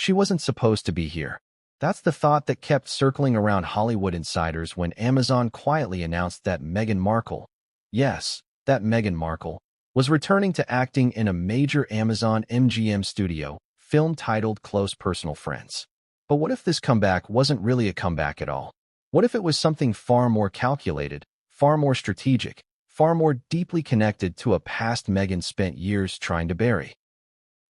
She wasn't supposed to be here. That's the thought that kept circling around Hollywood insiders when Amazon quietly announced that Meghan Markle, yes, that Meghan Markle, was returning to acting in a major Amazon MGM studio film titled Close Personal Friends. But what if this comeback wasn't really a comeback at all? What if it was something far more calculated, far more strategic, far more deeply connected to a past Meghan spent years trying to bury?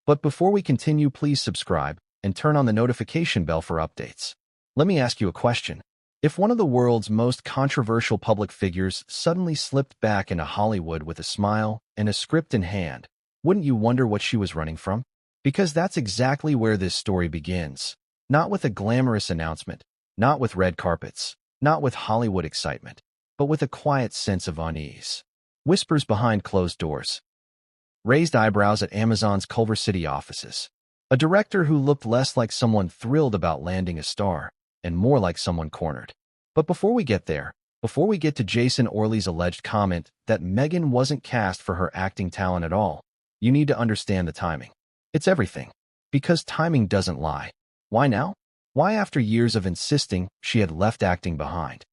But before we continue, please subscribe and turn on the notification bell for updates. Let me ask you a question. If one of the world's most controversial public figures suddenly slipped back into Hollywood with a smile and a script in hand, wouldn't you wonder what she was running from? Because that's exactly where this story begins. Not with a glamorous announcement, not with red carpets, not with Hollywood excitement, but with a quiet sense of unease. Whispers behind closed doors. Raised eyebrows at Amazon's Culver City offices. A director who looked less like someone thrilled about landing a star and more like someone cornered. But before we get there, before we get to Jason Orley's alleged comment that Meghan wasn't cast for her acting talent at all, you need to understand the timing. It's everything. Because timing doesn't lie. Why now? Why after years of insisting she had left acting behind?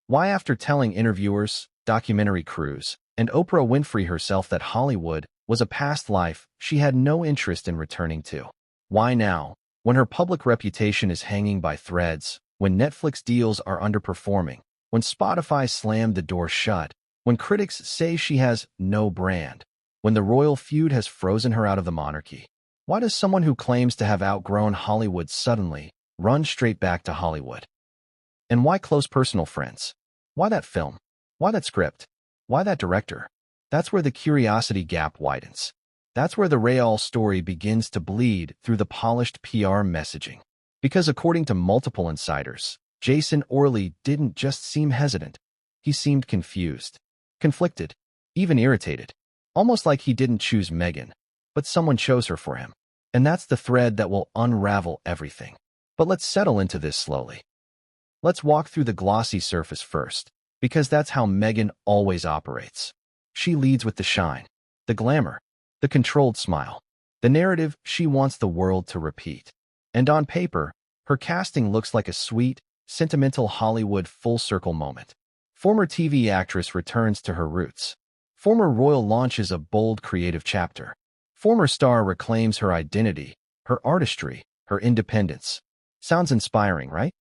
Why after telling interviewers, documentary crews, and Oprah Winfrey herself that Hollywood was a past life she had no interest in returning to? Why now, when her public reputation is hanging by threads, when Netflix deals are underperforming, when Spotify slammed the door shut, when critics say she has no brand, when the royal feud has frozen her out of the monarchy? Why does someone who claims to have outgrown Hollywood suddenly run straight back to Hollywood? And why Close Personal Friends? Why that film? Why that script? Why that director? That's where the curiosity gap widens. That's where the real story begins to bleed through the polished PR messaging. Because according to multiple insiders, Jason Orley didn't just seem hesitant. He seemed confused, conflicted, even irritated. Almost like he didn't choose Meghan, but someone chose her for him. And that's the thread that will unravel everything. But let's settle into this slowly. Let's walk through the glossy surface first, because that's how Meghan always operates. She leads with the shine, the glamour, the controlled smile, the narrative she wants the world to repeat. And on paper, her casting looks like a sweet, sentimental Hollywood full-circle moment. Former TV actress returns to her roots. Former royal launches a bold creative chapter. Former star reclaims her identity, her artistry, her independence. Sounds inspiring, right?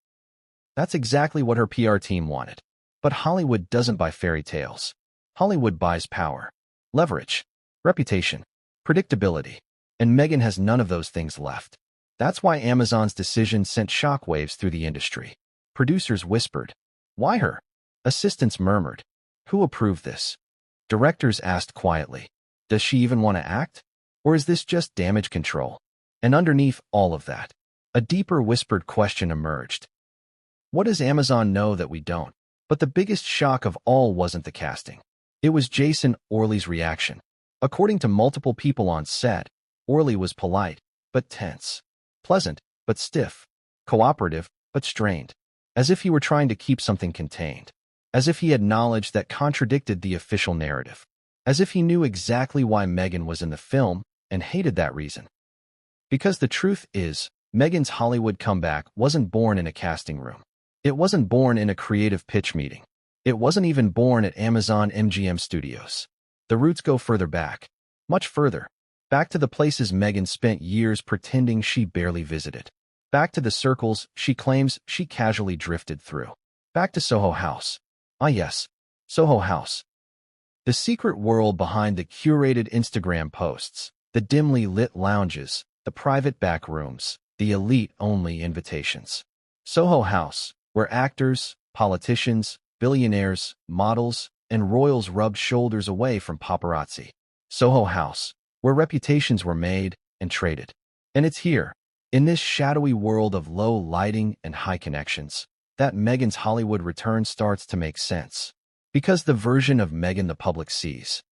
That's exactly what her PR team wanted. But Hollywood doesn't buy fairy tales. Hollywood buys power, leverage, reputation, predictability. And Meghan has none of those things left. That's why Amazon's decision sent shockwaves through the industry. Producers whispered, "Why her?" Assistants murmured, "Who approved this?" Directors asked quietly, "Does she even want to act? Or is this just damage control?" And underneath all of that, a deeper whispered question emerged. What does Amazon know that we don't? But the biggest shock of all wasn't the casting. It was Jason Orley's reaction. According to multiple people on set, Orley was polite, but tense. Pleasant, but stiff. Cooperative, but strained. As if he were trying to keep something contained. As if he had knowledge that contradicted the official narrative. As if he knew exactly why Meghan was in the film and hated that reason. Because the truth is, Meghan's Hollywood comeback wasn't born in a casting room. It wasn't born in a creative pitch meeting. It wasn't even born at Amazon MGM Studios. The roots go further back. Much further. Back to the places Meghan spent years pretending she barely visited. Back to the circles she claims she casually drifted through. Back to Soho House. Ah yes, Soho House. The secret world behind the curated Instagram posts, the dimly lit lounges, the private back rooms, the elite-only invitations. Soho House, where actors, politicians, billionaires, models, and royals rubbed shoulders away from paparazzi. Soho House, where reputations were made and traded. And it's here, in this shadowy world of low lighting and high connections, that Meghan's Hollywood return starts to make sense. Because the version of Meghan the public sees,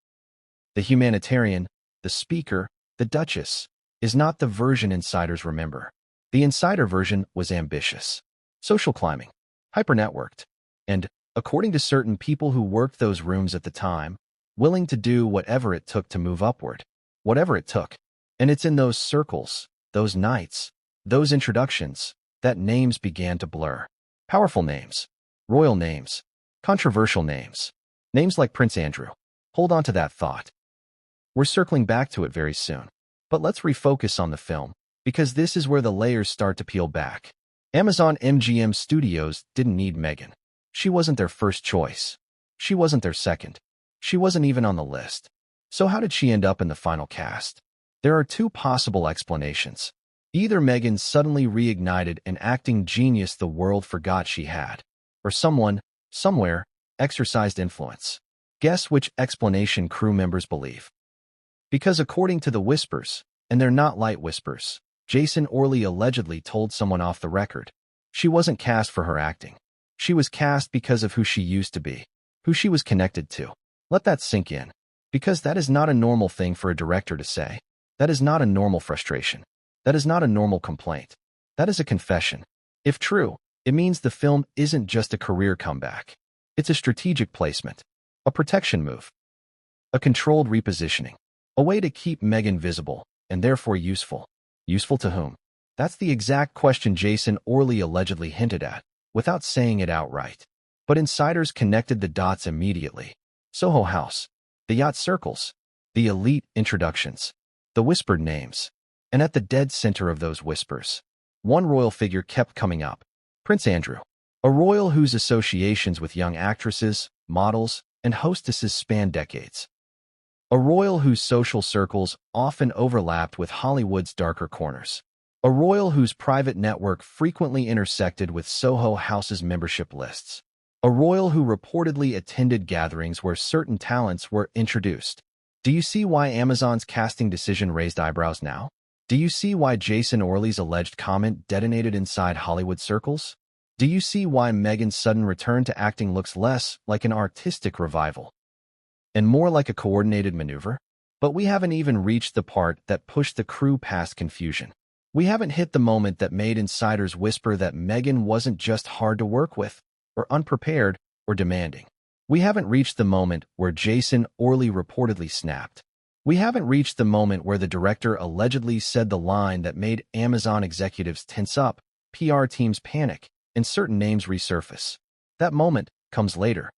the humanitarian, the speaker, the duchess, is not the version insiders remember. The insider version was ambitious, social climbing, hyper-networked, and, according to certain people who worked those rooms at the time, willing to do whatever it took to move upward. Whatever it took. And it's in those circles, those nights, those introductions, that names began to blur. Powerful names, royal names, controversial names, names like Prince Andrew. Hold on to that thought. We're circling back to it very soon. But let's refocus on the film, because this is where the layers start to peel back. Amazon MGM Studios didn't need Meghan. She wasn't their first choice. She wasn't their second. She wasn't even on the list. So how did she end up in the final cast? There are two possible explanations. Either Meghan suddenly reignited an acting genius the world forgot she had, or someone, somewhere, exercised influence. Guess which explanation crew members believe. Because according to the whispers, and they're not light whispers, Jason Orley allegedly told someone off the record, she wasn't cast for her acting. She was cast because of who she used to be, who she was connected to. Let that sink in. Because that is not a normal thing for a director to say. That is not a normal frustration. That is not a normal complaint. That is a confession. If true, it means the film isn't just a career comeback. It's a strategic placement, a protection move, a controlled repositioning, a way to keep Meghan visible and therefore useful. Useful to whom? That's the exact question Jason Orley allegedly hinted at, without saying it outright. But insiders connected the dots immediately. Soho House, the yacht circles, the elite introductions, the whispered names. And at the dead center of those whispers, one royal figure kept coming up, Prince Andrew, a royal whose associations with young actresses, models, and hostesses span decades. A royal whose social circles often overlapped with Hollywood's darker corners. A royal whose private network frequently intersected with Soho House's membership lists. A royal who reportedly attended gatherings where certain talents were introduced. Do you see why Amazon's casting decision raised eyebrows now? Do you see why Jason Orley's alleged comment detonated inside Hollywood circles? Do you see why Meghan's sudden return to acting looks less like an artistic revival and more like a coordinated maneuver? But we haven't even reached the part that pushed the crew past confusion. We haven't hit the moment that made insiders whisper that Meghan wasn't just hard to work with, or unprepared, or demanding. We haven't reached the moment where Jason Orley reportedly snapped. We haven't reached the moment where the director allegedly said the line that made Amazon executives tense up, PR teams panic, and certain names resurface. That moment comes later.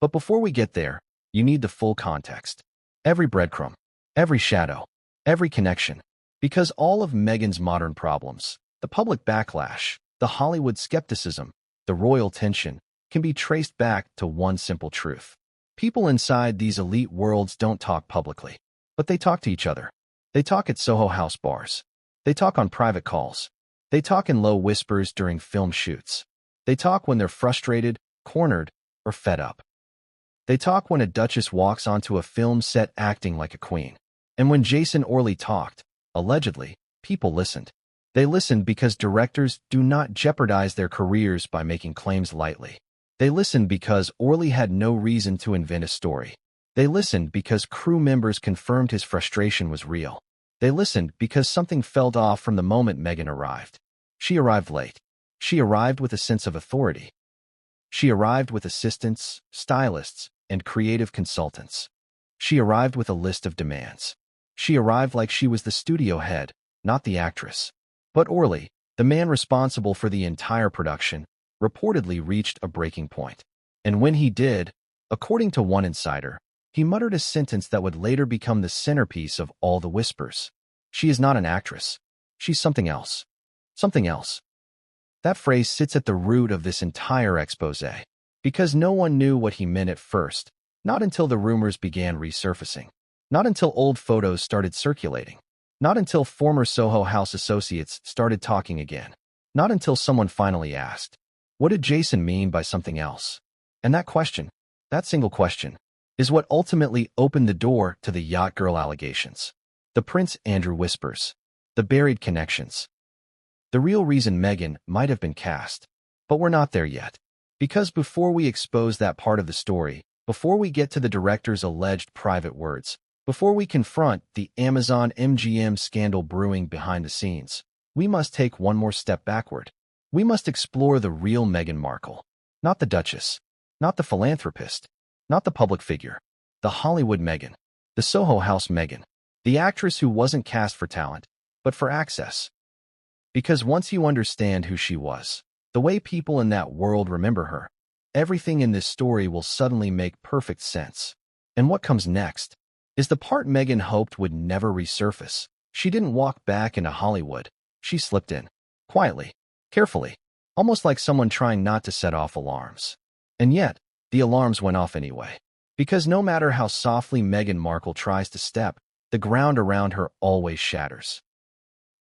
But before we get there, you need the full context. Every breadcrumb, every shadow, every connection. Because all of Meghan's modern problems, the public backlash, the Hollywood skepticism, the royal tension, can be traced back to one simple truth. People inside these elite worlds don't talk publicly, but they talk to each other. They talk at Soho House bars. They talk on private calls. They talk in low whispers during film shoots. They talk when they're frustrated, cornered, or fed up. They talk when a duchess walks onto a film set acting like a queen. And when Jason Orley talked, allegedly, people listened. They listened because directors do not jeopardize their careers by making claims lightly. They listened because Orley had no reason to invent a story. They listened because crew members confirmed his frustration was real. They listened because something felt off from the moment Meghan arrived. She arrived late. She arrived with a sense of authority. She arrived with assistants, stylists, and creative consultants. She arrived with a list of demands. She arrived like she was the studio head, not the actress. But Orley, the man responsible for the entire production, reportedly reached a breaking point. And when he did, according to one insider, he muttered a sentence that would later become the centerpiece of all the whispers. She is not an actress. She's something else. Something else. That phrase sits at the root of this entire exposé, because no one knew what he meant at first, not until the rumors began resurfacing, not until old photos started circulating, not until former Soho House associates started talking again, not until someone finally asked, what did Jason mean by something else? And that question, that single question, is what ultimately opened the door to the yacht girl allegations, the Prince Andrew whispers, the buried connections. The real reason Meghan might have been cast, but we're not there yet. Because before we expose that part of the story, before we get to the director's alleged private words, before we confront the Amazon MGM scandal brewing behind the scenes, we must take one more step backward. We must explore the real Meghan Markle, not the Duchess, not the philanthropist, not the public figure, the Hollywood Meghan, the Soho House Meghan, the actress who wasn't cast for talent, but for access. Because once you understand who she was, the way people in that world remember her, everything in this story will suddenly make perfect sense. And what comes next is the part Meghan hoped would never resurface. She didn't walk back into Hollywood. She slipped in, quietly, carefully, almost like someone trying not to set off alarms. And yet, the alarms went off anyway. Because no matter how softly Meghan Markle tries to step, the ground around her always shatters.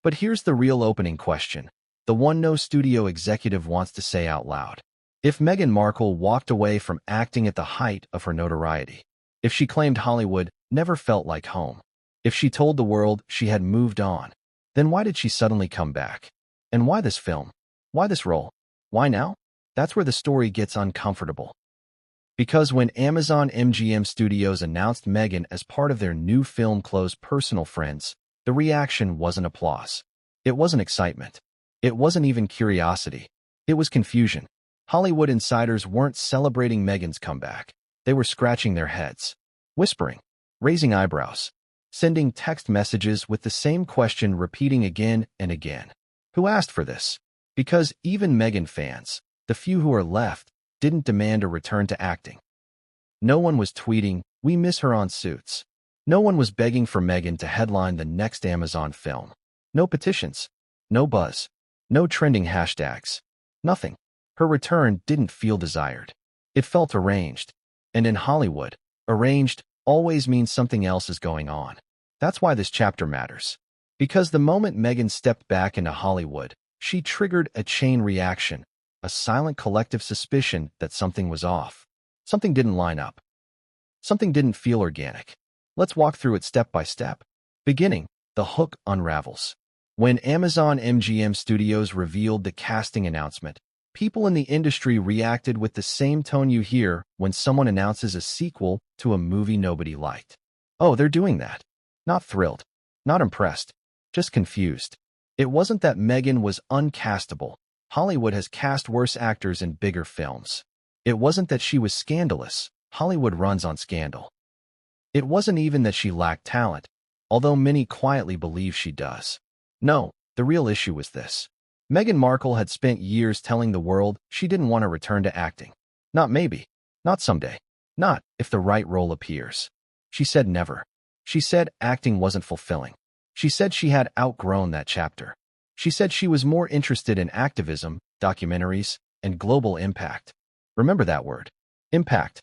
But here's the real opening question, the one no studio executive wants to say out loud. If Meghan Markle walked away from acting at the height of her notoriety, if she claimed Hollywood never felt like home, if she told the world she had moved on, then why did she suddenly come back? And why this film? Why this role? Why now? That's where the story gets uncomfortable. Because when Amazon MGM Studios announced Meghan as part of their new film Close Personal Friends, the reaction wasn't applause. It wasn't excitement. It wasn't even curiosity. It was confusion. Hollywood insiders weren't celebrating Meghan's comeback. They were scratching their heads, whispering, raising eyebrows, sending text messages with the same question repeating again and again. Who asked for this? Because even Meghan fans, the few who are left, didn't demand a return to acting. No one was tweeting, "We miss her on Suits." No one was begging for Meghan to headline the next Amazon film. No petitions, no buzz, no trending hashtags, nothing. Her return didn't feel desired. It felt arranged. And in Hollywood, arranged always means something else is going on. That's why this chapter matters. Because the moment Meghan stepped back into Hollywood, she triggered a chain reaction, a silent collective suspicion that something was off. Something didn't line up. Something didn't feel organic. Let's walk through it step by step. Beginning, the hook unravels. When Amazon MGM Studios revealed the casting announcement, people in the industry reacted with the same tone you hear when someone announces a sequel to a movie nobody liked. Oh, they're doing that. Not thrilled. Not impressed. Just confused. It wasn't that Meghan was uncastable. Hollywood has cast worse actors in bigger films. It wasn't that she was scandalous. Hollywood runs on scandal. It wasn't even that she lacked talent, although many quietly believe she does. No, the real issue was this. Meghan Markle had spent years telling the world she didn't want to return to acting. Not maybe. Not someday. Not if the right role appears. She said never. She said acting wasn't fulfilling. She said she had outgrown that chapter. She said she was more interested in activism, documentaries, and global impact. Remember that word. Impact.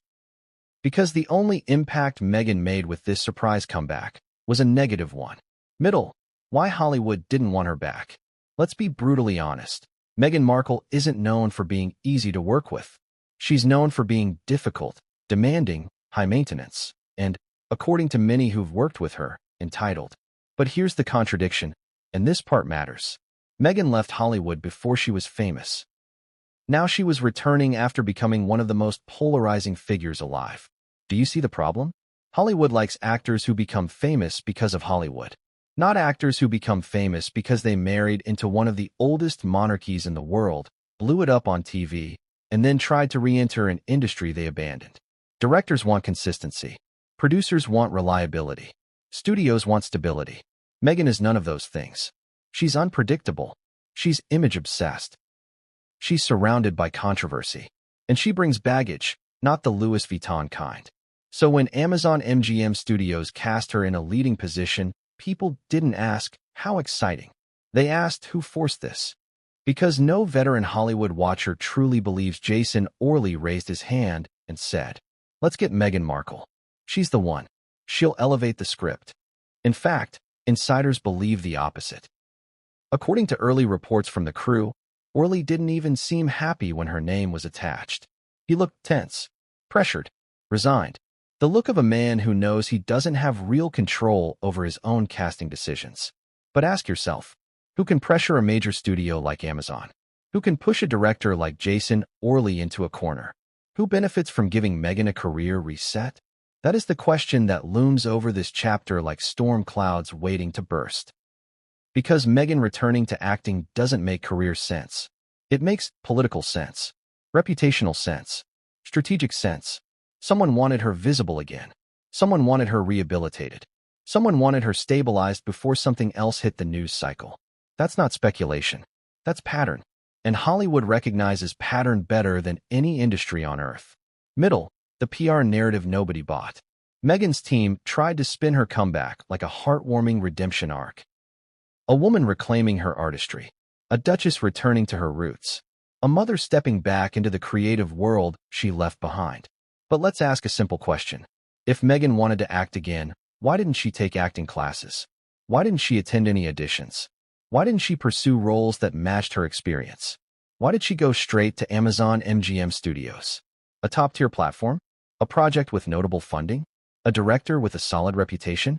Because the only impact Meghan made with this surprise comeback was a negative one. Middle. Why Hollywood didn't want her back. Let's be brutally honest. Meghan Markle isn't known for being easy to work with. She's known for being difficult, demanding, high maintenance, and, according to many who've worked with her, entitled. But here's the contradiction, and this part matters. Meghan left Hollywood before she was famous. Now she was returning after becoming one of the most polarizing figures alive. Do you see the problem? Hollywood likes actors who become famous because of Hollywood. Not actors who become famous because they married into one of the oldest monarchies in the world, blew it up on TV, and then tried to re-enter an industry they abandoned. Directors want consistency. Producers want reliability. Studios want stability. Meghan is none of those things. She's unpredictable. She's image-obsessed. She's surrounded by controversy. And she brings baggage, not the Louis Vuitton kind. So when Amazon MGM Studios cast her in a leading position, people didn't ask, how exciting. They asked, who forced this? Because no veteran Hollywood watcher truly believes Jason Orley raised his hand and said, let's get Meghan Markle. She's the one. She'll elevate the script. In fact, insiders believe the opposite. According to early reports from the crew, Orley didn't even seem happy when her name was attached. He looked tense, pressured, resigned. The look of a man who knows he doesn't have real control over his own casting decisions. But ask yourself, who can pressure a major studio like Amazon? Who can push a director like Jason Orley into a corner? Who benefits from giving Meghan a career reset? That is the question that looms over this chapter like storm clouds waiting to burst. Because Meghan returning to acting doesn't make career sense. It makes political sense, reputational sense, strategic sense. Someone wanted her visible again. Someone wanted her rehabilitated. Someone wanted her stabilized before something else hit the news cycle. That's not speculation. That's pattern. And Hollywood recognizes pattern better than any industry on earth. Middle, the PR narrative nobody bought. Meghan's team tried to spin her comeback like a heartwarming redemption arc. A woman reclaiming her artistry. A duchess returning to her roots. A mother stepping back into the creative world she left behind. But let's ask a simple question. If Meghan wanted to act again, why didn't she take acting classes? Why didn't she attend any auditions? Why didn't she pursue roles that matched her experience? Why did she go straight to Amazon MGM Studios? A top-tier platform? A project with notable funding? A director with a solid reputation?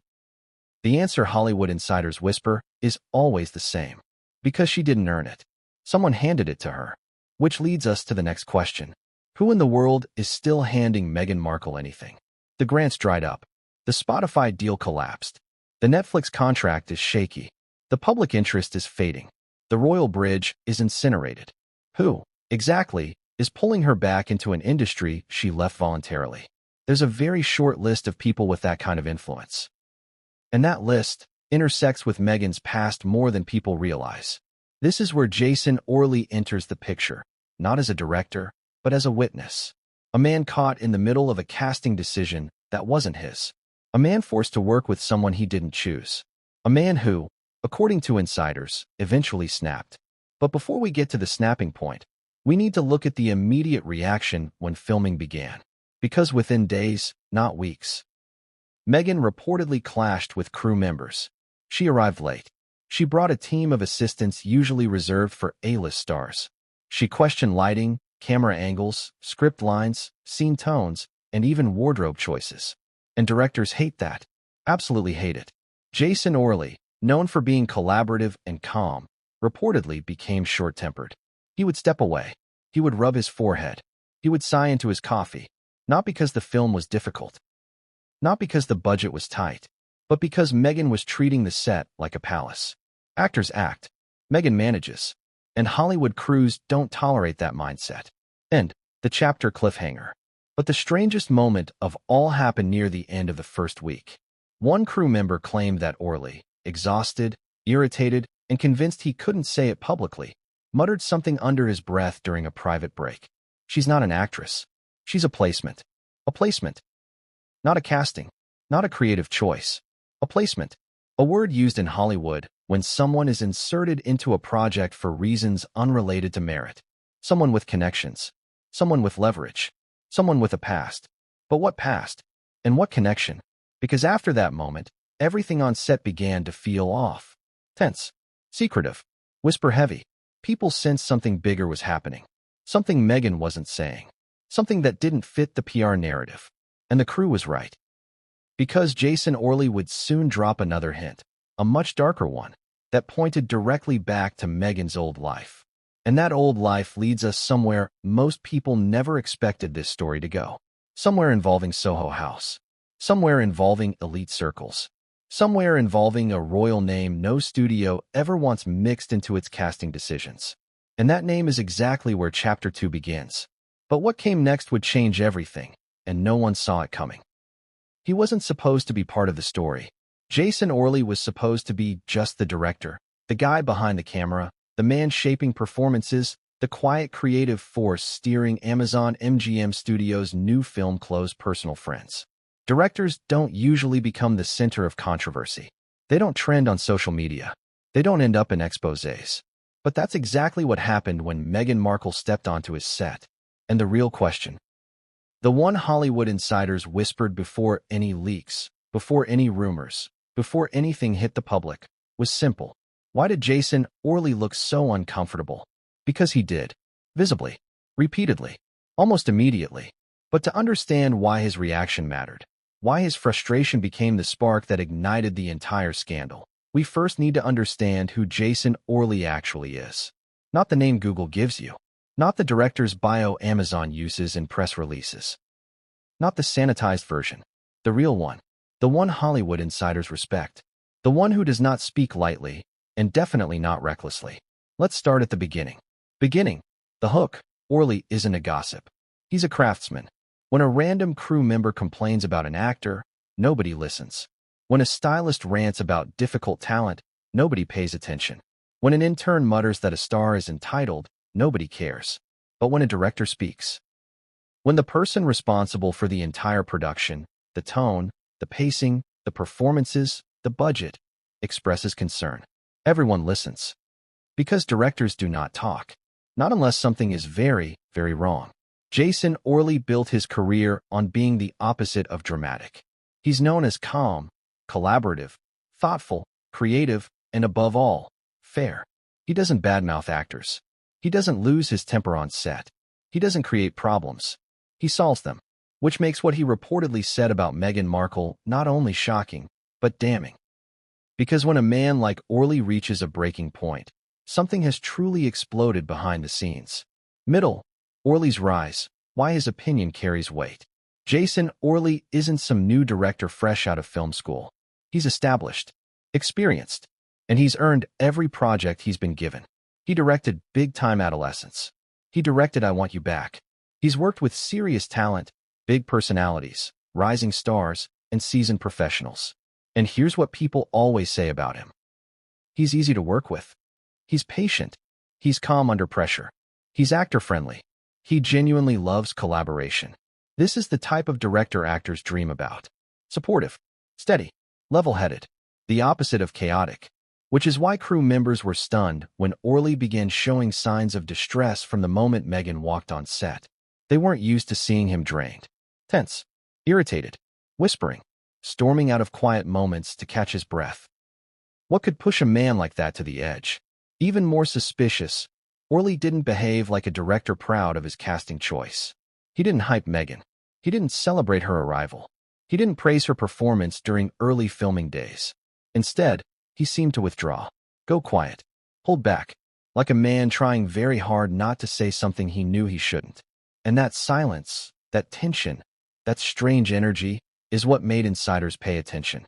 The answer Hollywood insiders whisper is always the same. Because she didn't earn it. Someone handed it to her. Which leads us to the next question. Who in the world is still handing Meghan Markle anything? The grants dried up. The Spotify deal collapsed. The Netflix contract is shaky. The public interest is fading. The royal bridge is incinerated. Who, exactly, is pulling her back into an industry she left voluntarily? There's a very short list of people with that kind of influence. And that list intersects with Meghan's past more than people realize. This is where Jason Orley enters the picture, not as a director, but as a witness. A man caught in the middle of a casting decision that wasn't his. A man forced to work with someone he didn't choose. A man who, according to insiders, eventually snapped. But before we get to the snapping point, we need to look at the immediate reaction when filming began. Because within days, not weeks, Meghan reportedly clashed with crew members. She arrived late. She brought a team of assistants usually reserved for A-list stars. She questioned lighting, camera angles, script lines, scene tones, and even wardrobe choices. And directors hate that. Absolutely hate it. Jason Orley, known for being collaborative and calm, reportedly became short-tempered. He would step away. He would rub his forehead. He would sigh into his coffee. Not because the film was difficult. Not because the budget was tight. But because Meghan was treating the set like a palace. Actors act. Meghan manages. And Hollywood crews don't tolerate that mindset. End. The chapter cliffhanger. But the strangest moment of all happened near the end of the first week. One crew member claimed that Orley, exhausted, irritated, and convinced he couldn't say it publicly, muttered something under his breath during a private break. She's not an actress. She's a placement. A placement. Not a casting. Not a creative choice. A placement. A word used in Hollywood when someone is inserted into a project for reasons unrelated to merit. Someone with connections. Someone with leverage. Someone with a past. But what past? And what connection? Because after that moment, everything on set began to feel off. Tense. Secretive. Whisper heavy. People sensed something bigger was happening. Something Meghan wasn't saying. Something that didn't fit the PR narrative. And the crew was right. Because Jason Orley would soon drop another hint, a much darker one, that pointed directly back to Meghan's old life. And that old life leads us somewhere most people never expected this story to go. Somewhere involving Soho House. Somewhere involving elite circles. Somewhere involving a royal name no studio ever once mixed into its casting decisions. And that name is exactly where Chapter 2 begins. But what came next would change everything, and no one saw it coming. He wasn't supposed to be part of the story. Jason Orley was supposed to be just the director, the guy behind the camera, the man shaping performances, the quiet creative force steering Amazon MGM Studios' new film Close Personal Friends. Directors don't usually become the center of controversy. They don't trend on social media. They don't end up in exposés. But that's exactly what happened when Meghan Markle stepped onto his set. And the real question, the one Hollywood insiders whispered before any leaks, before any rumors, before anything hit the public, was simple. Why did Jason Orley look so uncomfortable? Because he did. Visibly. Repeatedly. Almost immediately. But to understand why his reaction mattered, why his frustration became the spark that ignited the entire scandal, we first need to understand who Jason Orley actually is. Not the name Google gives you. Not the director's bio Amazon uses in press releases. Not the sanitized version. The real one. The one Hollywood insiders respect. The one who does not speak lightly, and definitely not recklessly. Let's start at the beginning. Beginning. The hook. Orley isn't a gossip. He's a craftsman. When a random crew member complains about an actor, nobody listens. When a stylist rants about difficult talent, nobody pays attention. When an intern mutters that a star is entitled, nobody cares. But when a director speaks, when the person responsible for the entire production, the tone, the pacing, the performances, the budget, expresses concern, everyone listens. Because directors do not talk. Not unless something is very, very wrong. Jason Orley built his career on being the opposite of dramatic. He's known as calm, collaborative, thoughtful, creative, and above all, fair. He doesn't badmouth actors. He doesn't lose his temper on set. He doesn't create problems. He solves them, which makes what he reportedly said about Meghan Markle not only shocking, but damning. Because when a man like Orley reaches a breaking point, something has truly exploded behind the scenes. Middle, Orley's rise, why his opinion carries weight. Jason Orley isn't some new director fresh out of film school. He's established, experienced, and he's earned every project he's been given. He directed big-time adolescents. He directed I Want You Back. He's worked with serious talent, big personalities, rising stars, and seasoned professionals. And here's what people always say about him. He's easy to work with. He's patient. He's calm under pressure. He's actor-friendly. He genuinely loves collaboration. This is the type of director actors dream about. Supportive, steady, level-headed, the opposite of chaotic. Which is why crew members were stunned when Orley began showing signs of distress from the moment Meghan walked on set. They weren't used to seeing him drained, tense, irritated, whispering, storming out of quiet moments to catch his breath. What could push a man like that to the edge? Even more suspicious, Orley didn't behave like a director proud of his casting choice. He didn't hype Meghan. He didn't celebrate her arrival. He didn't praise her performance during early filming days. Instead, he seemed to withdraw, go quiet, hold back, like a man trying very hard not to say something he knew he shouldn't. And that silence, that tension, that strange energy is what made insiders pay attention.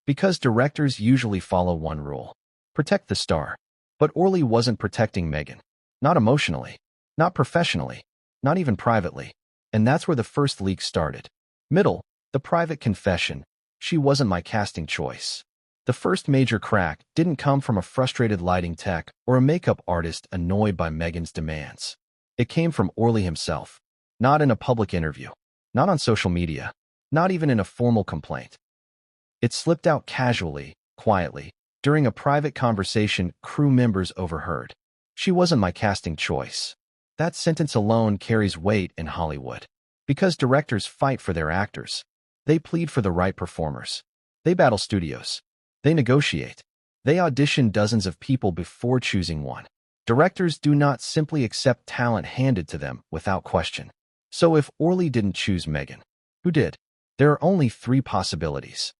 Because directors usually follow one rule: protect the star. But Orley wasn't protecting Meghan. Not emotionally, not professionally, not even privately. And that's where the first leak started. Middle, the private confession: she wasn't my casting choice. The first major crack didn't come from a frustrated lighting tech or a makeup artist annoyed by Meghan's demands. It came from Orley himself. Not in a public interview. Not on social media. Not even in a formal complaint. It slipped out casually, quietly, during a private conversation crew members overheard. She wasn't my casting choice. That sentence alone carries weight in Hollywood. Because directors fight for their actors. They plead for the right performers. They battle studios. They negotiate. They audition dozens of people before choosing one. Directors do not simply accept talent handed to them without question. So if Orley didn't choose Meghan, who did? There are only three possibilities.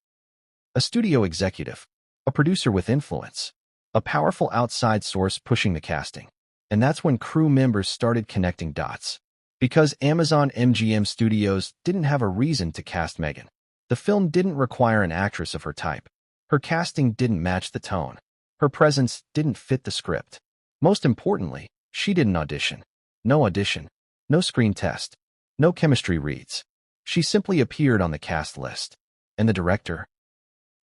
A studio executive, a producer with influence, a powerful outside source pushing the casting. And that's when crew members started connecting dots. Because Amazon MGM Studios didn't have a reason to cast Meghan. The film didn't require an actress of her type. Her casting didn't match the tone. Her presence didn't fit the script. Most importantly, she didn't audition. No audition. No screen test. No chemistry reads. She simply appeared on the cast list. And the director,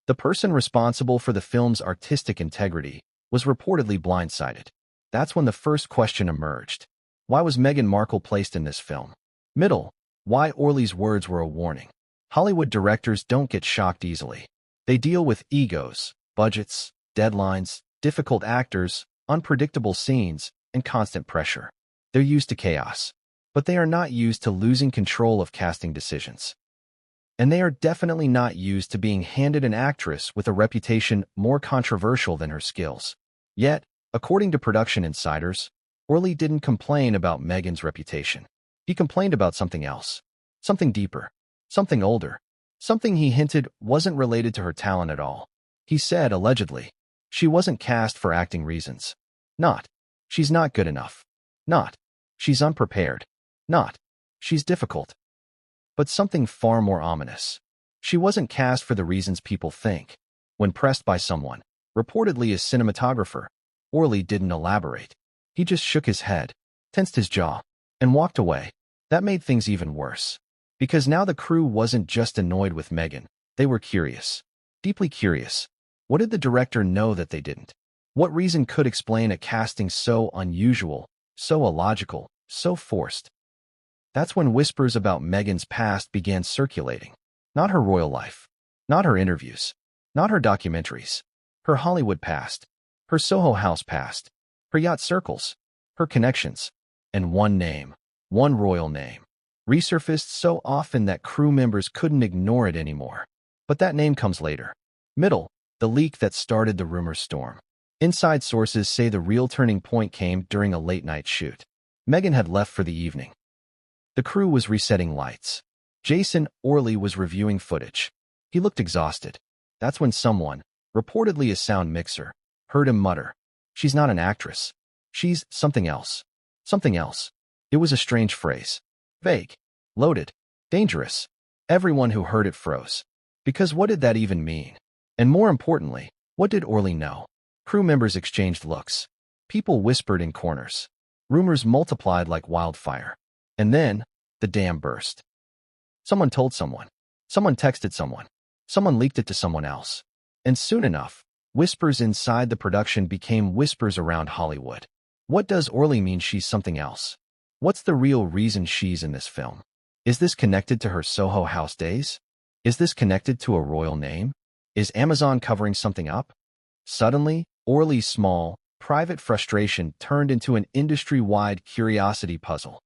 the person responsible for the film's artistic integrity, was reportedly blindsided. That's when the first question emerged. Why was Meghan Markle placed in this film? Middle, why Orley's words were a warning. Hollywood directors don't get shocked easily. They deal with egos, budgets, deadlines, difficult actors, unpredictable scenes, and constant pressure. They're used to chaos. But they are not used to losing control of casting decisions. And they are definitely not used to being handed an actress with a reputation more controversial than her skills. Yet, according to production insiders, Orley didn't complain about Meghan's reputation. He complained about something else. Something deeper. Something older. Something he hinted wasn't related to her talent at all. He said, allegedly, she wasn't cast for acting reasons. Not, she's not good enough. Not, she's unprepared. Not, she's difficult. But something far more ominous. She wasn't cast for the reasons people think. When pressed by someone, reportedly a cinematographer, Orley didn't elaborate. He just shook his head, tensed his jaw, and walked away. That made things even worse. Because now the crew wasn't just annoyed with Meghan, they were curious. Deeply curious. What did the director know that they didn't? What reason could explain a casting so unusual, so illogical, so forced? That's when whispers about Meghan's past began circulating. Not her royal life, not her interviews, not her documentaries, her Hollywood past, her Soho House past, her yacht circles, her connections, and one name, one royal name, resurfaced so often that crew members couldn't ignore it anymore. But that name comes later. Middle, the leak that started the rumor storm. Inside sources say the real turning point came during a late-night shoot. Meghan had left for the evening. The crew was resetting lights. Jason Orley was reviewing footage. He looked exhausted. That's when someone, reportedly a sound mixer, heard him mutter, "She's not an actress. She's something else. Something else." It was a strange phrase. Vague, loaded, dangerous. Everyone who heard it froze. Because what did that even mean? And more importantly, what did Orley know? Crew members exchanged looks. People whispered in corners. Rumors multiplied like wildfire. And then, the dam burst. Someone told someone. Someone texted someone. Someone leaked it to someone else. And soon enough, whispers inside the production became whispers around Hollywood. What does Orley mean she's something else? What's the real reason she's in this film? Is this connected to her Soho House days? Is this connected to a royal name? Is Amazon covering something up? Suddenly, Orley's small, private frustration turned into an industry-wide curiosity puzzle.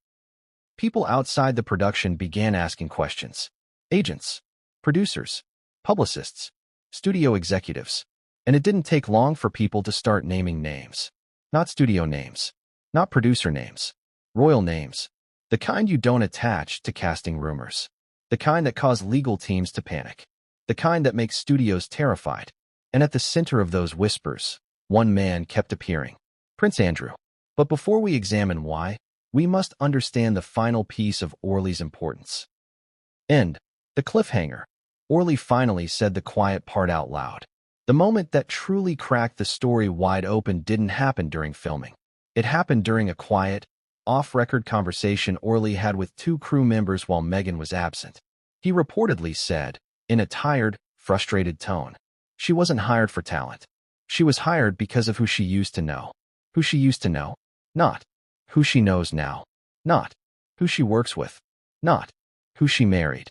People outside the production began asking questions. Agents, producers, publicists, studio executives. And it didn't take long for people to start naming names. Not studio names, not producer names, royal names. The kind you don't attach to casting rumors. The kind that cause legal teams to panic. The kind that makes studios terrified. And at the center of those whispers, one man kept appearing. Prince Andrew. But before we examine why, we must understand the final piece of Orley's importance. End. The cliffhanger. Orley finally said the quiet part out loud. The moment that truly cracked the story wide open didn't happen during filming. It happened during a quiet, off-record conversation Orley had with two crew members while Meghan was absent. He reportedly said, in a tired, frustrated tone, she wasn't hired for talent. She was hired because of who she used to know. Who she used to know? Not who she knows now. Not who she works with. Not who she married.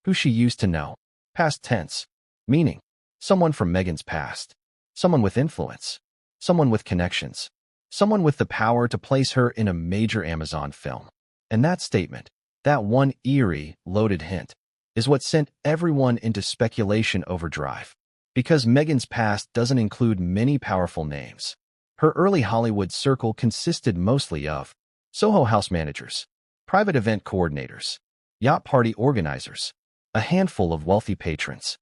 Who she used to know. Past tense. Meaning, someone from Meghan's past. Someone with influence. Someone with connections. Someone with the power to place her in a major Amazon film. And that statement, that one eerie, loaded hint, is what sent everyone into speculation overdrive. Because Meghan's past doesn't include many powerful names. Her early Hollywood circle consisted mostly of Soho House managers, private event coordinators, yacht party organizers, a handful of wealthy patrons,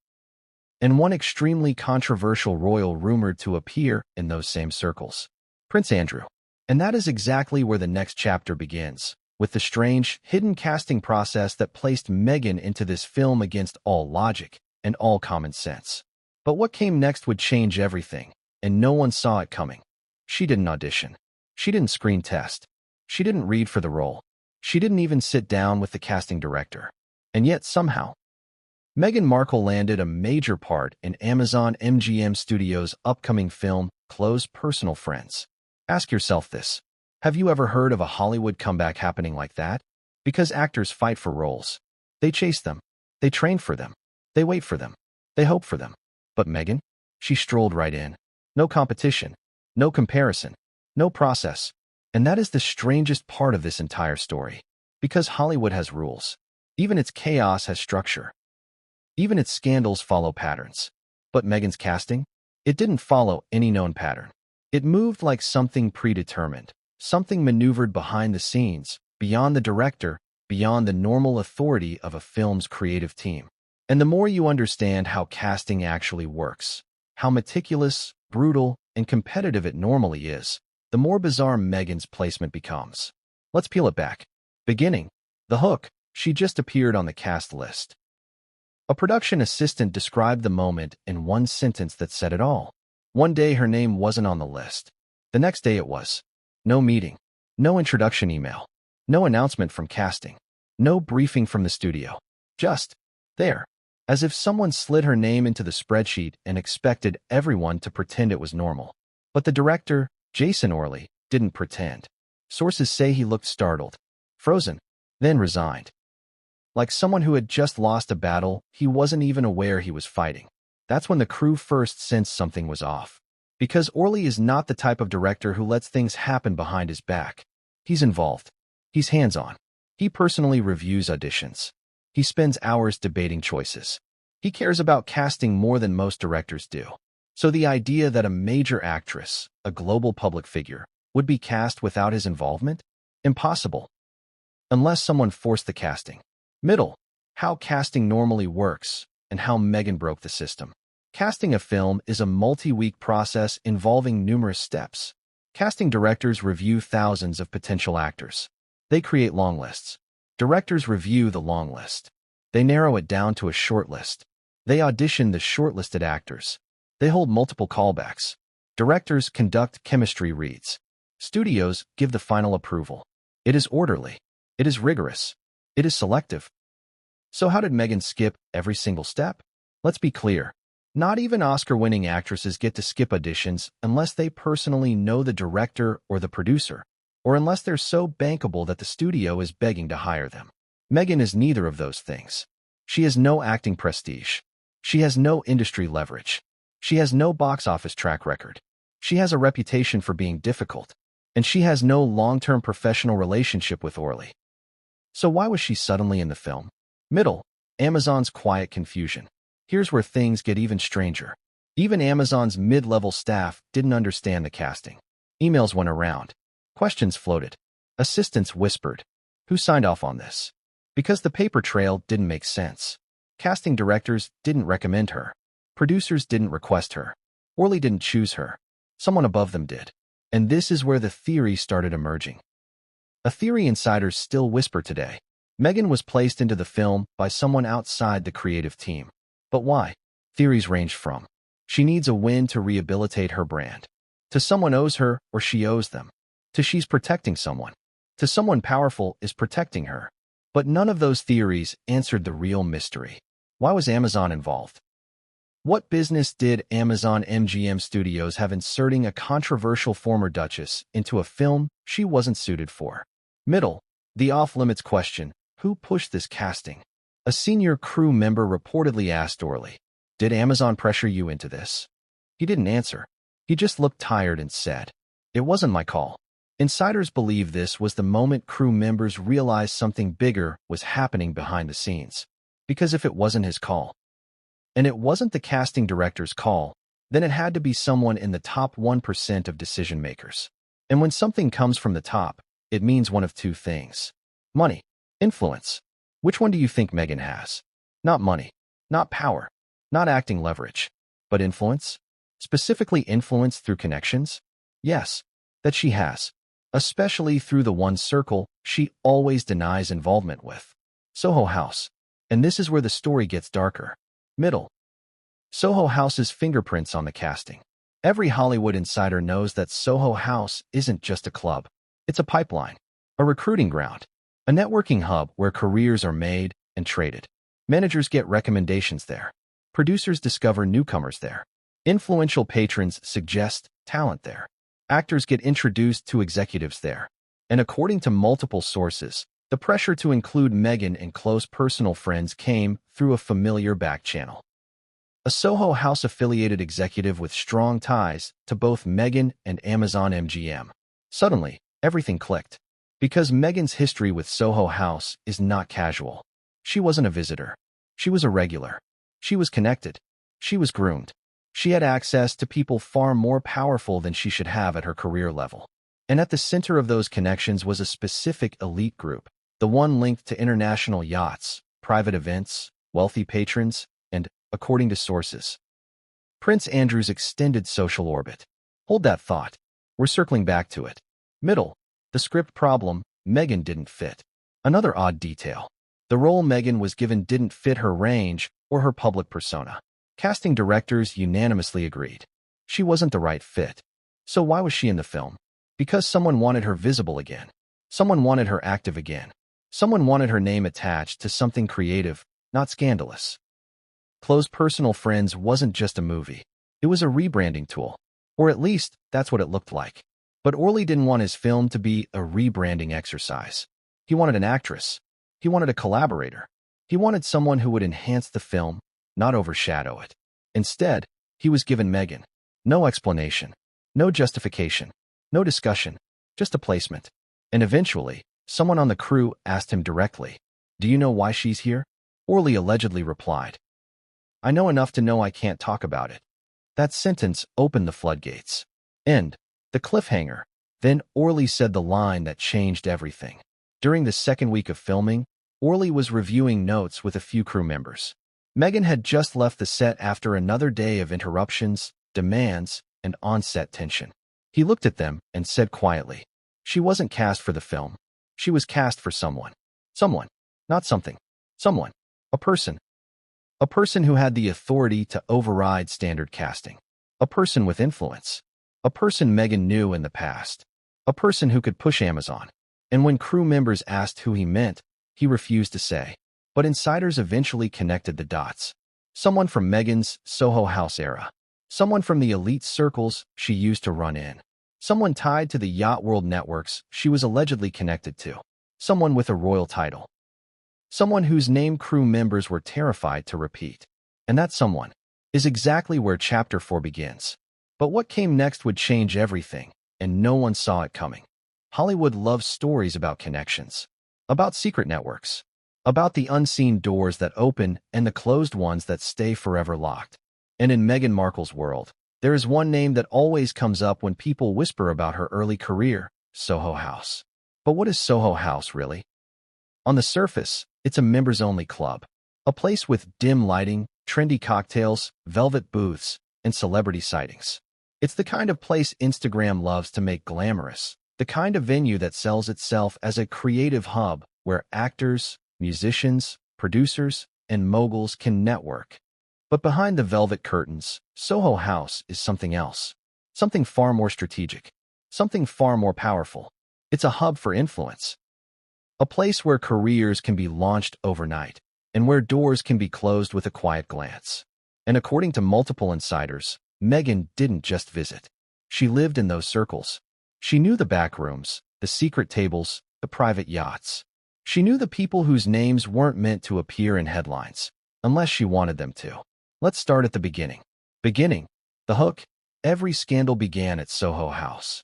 and one extremely controversial royal rumored to appear in those same circles, Prince Andrew. And that is exactly where the next chapter begins, with the strange, hidden casting process that placed Meghan into this film against all logic and all common sense. But what came next would change everything, and no one saw it coming. She didn't audition. She didn't screen test. She didn't read for the role. She didn't even sit down with the casting director. And yet, somehow, Meghan Markle landed a major part in Amazon MGM Studios' upcoming film, Close Personal Friends. Ask yourself this. Have you ever heard of a Hollywood comeback happening like that? Because actors fight for roles. They chase them. They train for them. They wait for them. They hope for them. But Meghan? She strolled right in. No competition. No comparison. No process. And that is the strangest part of this entire story. Because Hollywood has rules. Even its chaos has structure. Even its scandals follow patterns. But Meghan's casting? It didn't follow any known pattern. It moved like something predetermined. Something maneuvered behind the scenes, beyond the director, beyond the normal authority of a film's creative team. And the more you understand how casting actually works, how meticulous, brutal, and competitive it normally is, the more bizarre Meghan's placement becomes. Let's peel it back. Beginning. The hook. She just appeared on the cast list. A production assistant described the moment in one sentence that said it all. One day her name wasn't on the list. The next day it was. No meeting. No introduction email. No announcement from casting. No briefing from the studio. Just there. As if someone slid her name into the spreadsheet and expected everyone to pretend it was normal. But the director, Jason Orley, didn't pretend. Sources say he looked startled, frozen, then resigned. Like someone who had just lost a battle he wasn't even aware he was fighting. That's when the crew first sensed something was off. Because Orley is not the type of director who lets things happen behind his back. He's involved. He's hands-on. He personally reviews auditions. He spends hours debating choices. He cares about casting more than most directors do. So the idea that a major actress, a global public figure, would be cast without his involvement? Impossible. Unless someone forced the casting. Middle. How casting normally works, and how Meghan broke the system. Casting a film is a multi-week process involving numerous steps. Casting directors review thousands of potential actors. They create long lists. Directors review the long list. They narrow it down to a short list. They audition the shortlisted actors. They hold multiple callbacks. Directors conduct chemistry reads. Studios give the final approval. It is orderly. It is rigorous. It is selective. So how did Meghan skip every single step? Let's be clear. Not even Oscar-winning actresses get to skip auditions unless they personally know the director or the producer, or unless they're so bankable that the studio is begging to hire them. Meghan is neither of those things. She has no acting prestige. She has no industry leverage. She has no box office track record. She has a reputation for being difficult. And she has no long-term professional relationship with Orley. So why was she suddenly in the film? Middle. Amazon's quiet confusion. Here's where things get even stranger. Even Amazon's mid-level staff didn't understand the casting. Emails went around. Questions floated. Assistants whispered. Who signed off on this? Because the paper trail didn't make sense. Casting directors didn't recommend her. Producers didn't request her. Orley didn't choose her. Someone above them did. And this is where the theory started emerging. A theory insiders still whisper today. Meghan was placed into the film by someone outside the creative team. But why? Theories range from, she needs a win to rehabilitate her brand, to someone owes her or she owes them, to she's protecting someone, to someone powerful is protecting her. But none of those theories answered the real mystery. Why was Amazon involved? What business did Amazon MGM Studios have inserting a controversial former duchess into a film she wasn't suited for? Middle. The off-limits question, who pushed this casting? A senior crew member reportedly asked Orley, did Amazon pressure you into this? He didn't answer. He just looked tired and said, it wasn't my call. Insiders believe this was the moment crew members realized something bigger was happening behind the scenes. Because if it wasn't his call, and it wasn't the casting director's call, then it had to be someone in the top 1% of decision makers. And when something comes from the top, it means one of two things. Money. Influence. Which one do you think Meghan has? Not money. Not power. Not acting leverage. But influence? Specifically influence through connections? Yes, that she has. Especially through the one circle she always denies involvement with. Soho House. And this is where the story gets darker. Middle. Soho House's fingerprints on the casting. Every Hollywood insider knows that Soho House isn't just a club. It's a pipeline, a recruiting ground, a networking hub where careers are made and traded. Managers get recommendations there. Producers discover newcomers there. Influential patrons suggest talent there. Actors get introduced to executives there. And according to multiple sources, the pressure to include Meghan in close personal friends came through a familiar back channel. A Soho House-affiliated executive with strong ties to both Meghan and Amazon MGM. Suddenly, everything clicked. Because Meghan's history with Soho House is not casual. She wasn't a visitor. She was a regular. She was connected. She was groomed. She had access to people far more powerful than she should have at her career level. And at the center of those connections was a specific elite group, the one linked to international yachts, private events, wealthy patrons, and, according to sources, Prince Andrew's extended social orbit. Hold that thought. We're circling back to it. Middle. The script problem, Meghan didn't fit. Another odd detail. The role Meghan was given didn't fit her range or her public persona. Casting directors unanimously agreed. She wasn't the right fit. So why was she in the film? Because someone wanted her visible again. Someone wanted her active again. Someone wanted her name attached to something creative, not scandalous. Close Personal Friends wasn't just a movie. It was a rebranding tool. Or at least, that's what it looked like. But Orley didn't want his film to be a rebranding exercise. He wanted an actress. He wanted a collaborator. He wanted someone who would enhance the film, not overshadow it. Instead, he was given Meghan. No explanation. No justification. No discussion. Just a placement. And eventually, someone on the crew asked him directly, "Do you know why she's here?" Orley allegedly replied, "I know enough to know I can't talk about it." That sentence opened the floodgates. End. The cliffhanger. Then Orley said the line that changed everything. During the second week of filming, Orley was reviewing notes with a few crew members. Meghan had just left the set after another day of interruptions, demands, and on-set tension. He looked at them and said quietly, "She wasn't cast for the film. She was cast for someone. Someone. Not something. Someone. A person. A person who had the authority to override standard casting. A person with influence. A person Meghan knew in the past. A person who could push Amazon." And when crew members asked who he meant, he refused to say. But insiders eventually connected the dots. Someone from Meghan's Soho House era. Someone from the elite circles she used to run in. Someone tied to the yacht world networks she was allegedly connected to. Someone with a royal title. Someone whose name crew members were terrified to repeat. And that someone is exactly where Chapter 4 begins. But what came next would change everything, and no one saw it coming. Hollywood loves stories about connections, about secret networks, about the unseen doors that open and the closed ones that stay forever locked. And in Meghan Markle's world, there is one name that always comes up when people whisper about her early career: Soho House. But what is Soho House really? On the surface, it's a members-only club, a place with dim lighting, trendy cocktails, velvet booths, and celebrity sightings. It's the kind of place Instagram loves to make glamorous, the kind of venue that sells itself as a creative hub where actors, musicians, producers, and moguls can network. But behind the velvet curtains, Soho House is something else, something far more strategic, something far more powerful. It's a hub for influence, a place where careers can be launched overnight, and where doors can be closed with a quiet glance. And according to multiple insiders, Meghan didn't just visit. She lived in those circles. She knew the back rooms, the secret tables, the private yachts. She knew the people whose names weren't meant to appear in headlines, unless she wanted them to. Let's start at the beginning. The hook. Every scandal began at Soho House.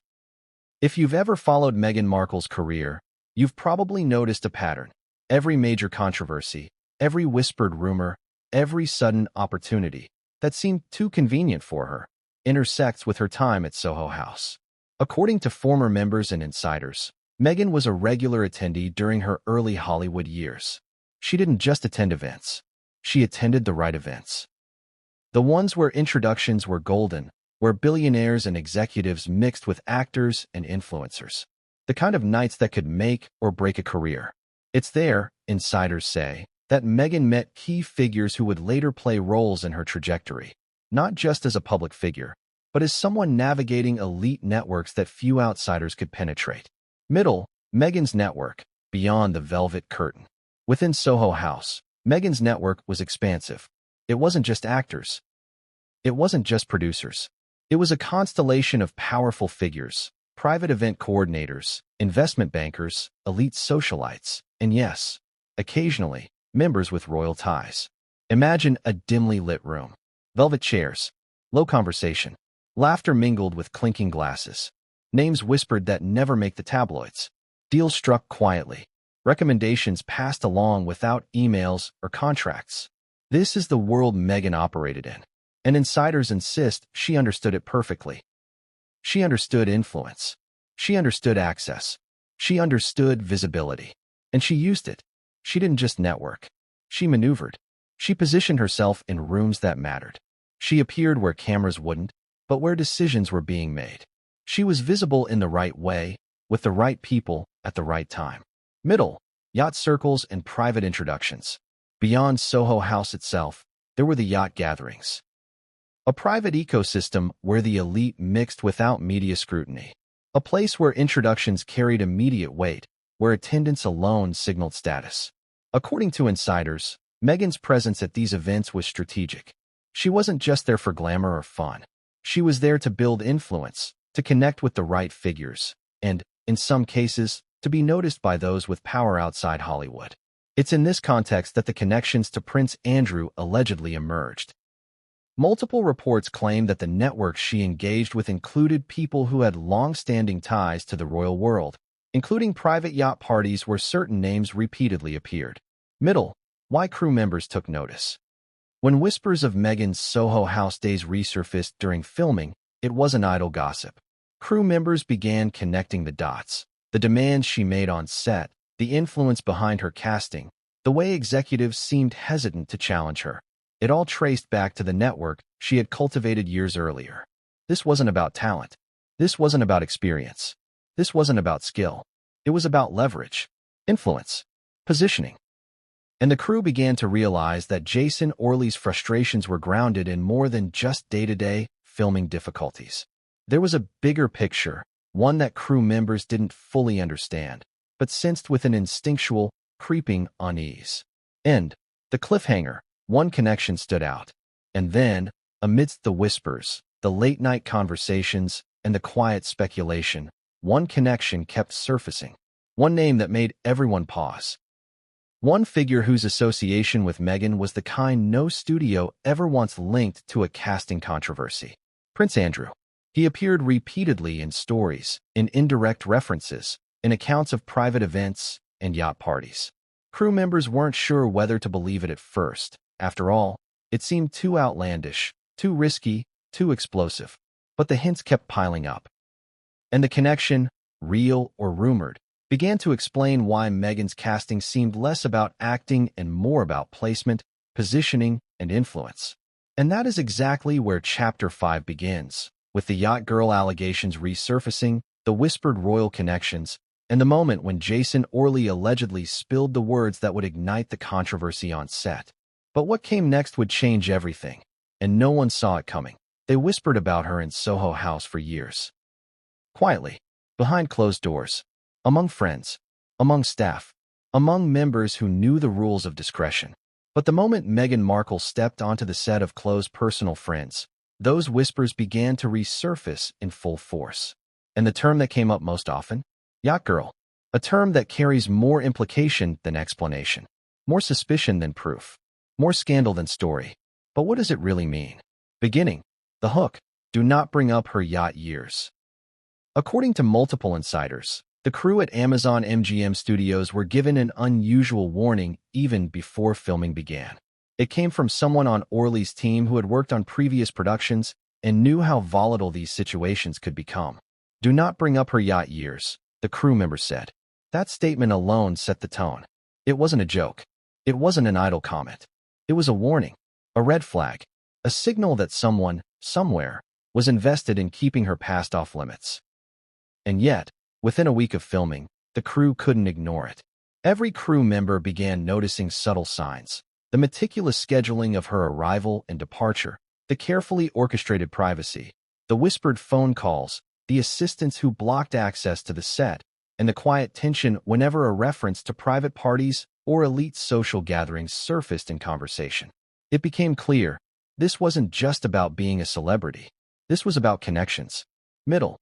If you've ever followed Meghan Markle's career, you've probably noticed a pattern. Every major controversy, every whispered rumor, every sudden opportunity that seemed too convenient for her intersects with her time at Soho House. According to former members and insiders, Meghan was a regular attendee during her early Hollywood years. She didn't just attend events. She attended the right events. The ones where introductions were golden, where billionaires and executives mixed with actors and influencers. The kind of nights that could make or break a career. It's there, insiders say, that Meghan met key figures who would later play roles in her trajectory, not just as a public figure, but as someone navigating elite networks that few outsiders could penetrate. Meghan's network, beyond the velvet curtain. Within Soho House, Meghan's network was expansive. It wasn't just actors. It wasn't just producers. It was a constellation of powerful figures, private event coordinators, investment bankers, elite socialites, and yes, occasionally, members with royal ties. Imagine a dimly lit room. Velvet chairs, low conversation, laughter mingled with clinking glasses, names whispered that never make the tabloids, deals struck quietly, recommendations passed along without emails or contracts. This is the world Meghan operated in, and insiders insist she understood it perfectly. She understood influence. She understood access. She understood visibility. And she used it. She didn't just network. She maneuvered. She positioned herself in rooms that mattered. She appeared where cameras wouldn't, but where decisions were being made. She was visible in the right way, with the right people, at the right time. Yacht circles and private introductions. Beyond Soho House itself, there were the yacht gatherings. A private ecosystem where the elite mixed without media scrutiny. A place where introductions carried immediate weight, where attendance alone signaled status. According to insiders, Meghan's presence at these events was strategic. She wasn't just there for glamour or fun. She was there to build influence, to connect with the right figures, and, in some cases, to be noticed by those with power outside Hollywood. It's in this context that the connections to Prince Andrew allegedly emerged. Multiple reports claim that the networks she engaged with included people who had long-standing ties to the royal world, including private yacht parties where certain names repeatedly appeared. Middle, why crew members took notice. When whispers of Meghan's Soho House days resurfaced during filming, it wasn't idle gossip. Crew members began connecting the dots. The demands she made on set, the influence behind her casting, the way executives seemed hesitant to challenge her. It all traced back to the network she had cultivated years earlier. This wasn't about talent. This wasn't about experience. This wasn't about skill. It was about leverage, influence, positioning. And the crew began to realize that Jason Orley's frustrations were grounded in more than just day-to-day filming difficulties. There was a bigger picture, one that crew members didn't fully understand, but sensed with an instinctual, creeping unease. And the cliffhanger, one connection stood out. And then, amidst the whispers, the late-night conversations, and the quiet speculation, one connection kept surfacing. One name that made everyone pause. One figure whose association with Meghan was the kind no studio ever once linked to a casting controversy. Prince Andrew. He appeared repeatedly in stories, in indirect references, in accounts of private events and yacht parties. Crew members weren't sure whether to believe it at first. After all, it seemed too outlandish, too risky, too explosive. But the hints kept piling up. And the connection, real or rumored, began to explain why Meghan's casting seemed less about acting and more about placement, positioning, and influence. And that is exactly where Chapter 5 begins, with the yacht girl allegations resurfacing, the whispered royal connections, and the moment when Jason Orley allegedly spilled the words that would ignite the controversy on set. But what came next would change everything, and no one saw it coming. They whispered about her in Soho House for years. Quietly, behind closed doors, among friends, among staff, among members who knew the rules of discretion. But the moment Meghan Markle stepped onto the set of Close Personal Friends, those whispers began to resurface in full force. And the term that came up most often? Yacht girl. A term that carries more implication than explanation, more suspicion than proof, more scandal than story. But what does it really mean? Beginning. The hook. Do not bring up her yacht years. According to multiple insiders, the crew at Amazon MGM Studios were given an unusual warning even before filming began. It came from someone on Orley's team who had worked on previous productions and knew how volatile these situations could become. Do not bring up her yacht years, the crew member said. That statement alone set the tone. It wasn't a joke. It wasn't an idle comment. It was a warning, a red flag, a signal that someone, somewhere, was invested in keeping her past off limits. And yet, within a week of filming, the crew couldn't ignore it. Every crew member began noticing subtle signs. The meticulous scheduling of her arrival and departure, the carefully orchestrated privacy, the whispered phone calls, the assistants who blocked access to the set, and the quiet tension whenever a reference to private parties or elite social gatherings surfaced in conversation. It became clear, this wasn't just about being a celebrity. This was about connections. Middle.